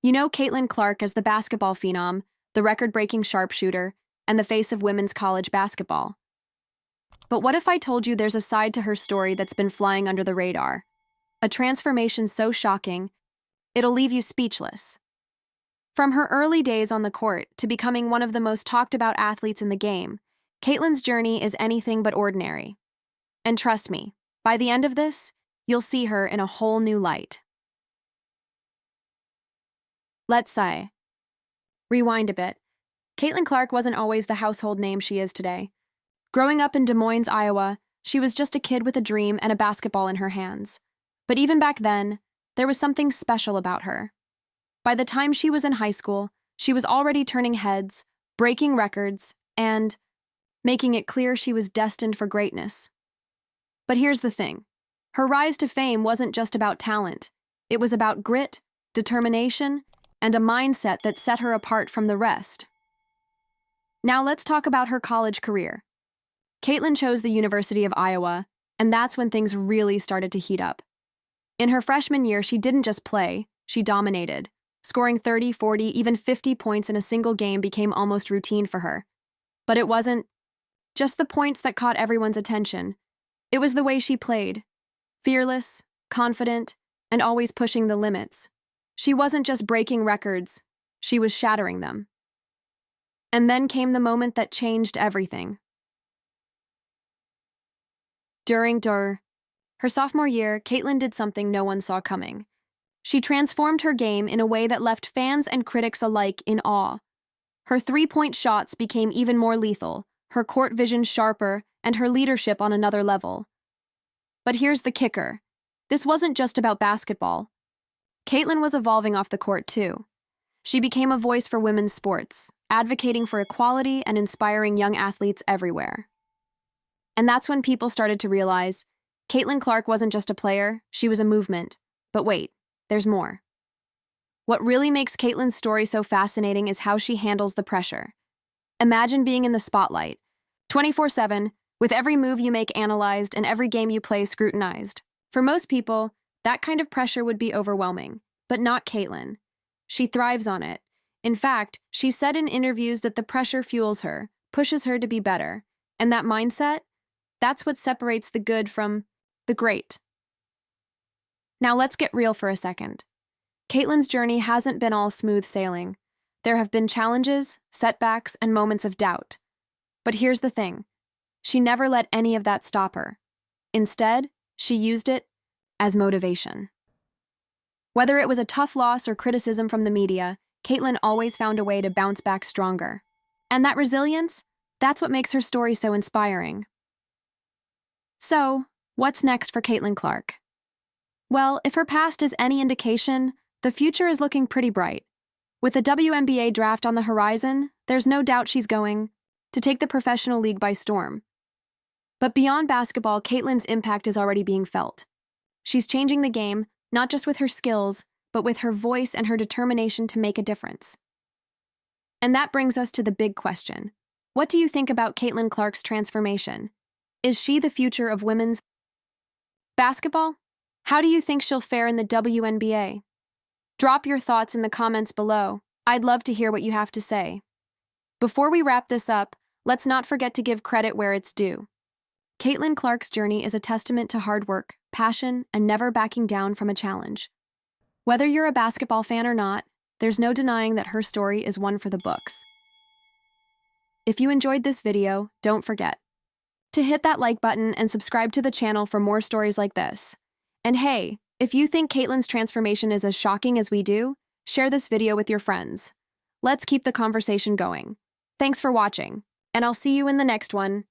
You know Caitlin Clark as the basketball phenom, the record-breaking sharpshooter, and the face of women's college basketball. But what if I told you there's a side to her story that's been flying under the radar? A transformation so shocking, it'll leave you speechless. From her early days on the court to becoming one of the most talked about athletes in the game, Caitlin's journey is anything but ordinary. And trust me, by the end of this, you'll see her in a whole new light. Let's say, rewind a bit. Caitlin Clark wasn't always the household name she is today. Growing up in Des Moines, Iowa, she was just a kid with a dream and a basketball in her hands. But even back then, there was something special about her. By the time she was in high school, she was already turning heads, breaking records, and making it clear she was destined for greatness. But here's the thing. Her rise to fame wasn't just about talent. It was about grit, determination, and a mindset that set her apart from the rest. Now let's talk about her college career. Caitlin chose the University of Iowa, and that's when things really started to heat up. In her freshman year, she didn't just play, she dominated. Scoring 30, 40, even 50 points in a single game became almost routine for her. But it wasn't just the points that caught everyone's attention. It was the way she played. Fearless, confident, and always pushing the limits. She wasn't just breaking records, she was shattering them. And then came the moment that changed everything. During her sophomore year, Caitlin did something no one saw coming. She transformed her game in a way that left fans and critics alike in awe. Her three-point shots became even more lethal, her court vision sharper, and her leadership on another level. But here's the kicker. This wasn't just about basketball. Caitlin was evolving off the court too. She became a voice for women's sports, advocating for equality and inspiring young athletes everywhere. And that's when people started to realize Caitlin Clark wasn't just a player, she was a movement. But wait, there's more. What really makes Caitlin's story so fascinating is how she handles the pressure. Imagine being in the spotlight, 24/7, with every move you make analyzed and every game you play scrutinized. For most people, that kind of pressure would be overwhelming, but not Caitlin. She thrives on it. In fact, she said in interviews that the pressure fuels her, pushes her to be better, and that mindset, that's what separates the good from the great. Now let's get real for a second. Caitlin's journey hasn't been all smooth sailing. There have been challenges, setbacks, and moments of doubt. But here's the thing. She never let any of that stop her. Instead, she used it as motivation. Whether it was a tough loss or criticism from the media, Caitlin always found a way to bounce back stronger. And that resilience, that's what makes her story so inspiring. So, what's next for Caitlin Clark? Well, if her past is any indication, the future is looking pretty bright. With the WNBA draft on the horizon, there's no doubt she's going to take the professional league by storm. But beyond basketball, Caitlin's impact is already being felt. She's changing the game, not just with her skills, but with her voice and her determination to make a difference. And that brings us to the big question. What do you think about Caitlin Clark's transformation? Is she the future of women's basketball? How do you think she'll fare in the WNBA? Drop your thoughts in the comments below. I'd love to hear what you have to say. Before we wrap this up, let's not forget to give credit where it's due. Caitlin Clark's journey is a testament to hard work, passion, and never backing down from a challenge. Whether you're a basketball fan or not, there's no denying that her story is one for the books. If you enjoyed this video, don't forget to hit that like button and subscribe to the channel for more stories like this. And hey, if you think Caitlin's transformation is as shocking as we do, share this video with your friends. Let's keep the conversation going. Thanks for watching, and I'll see you in the next one.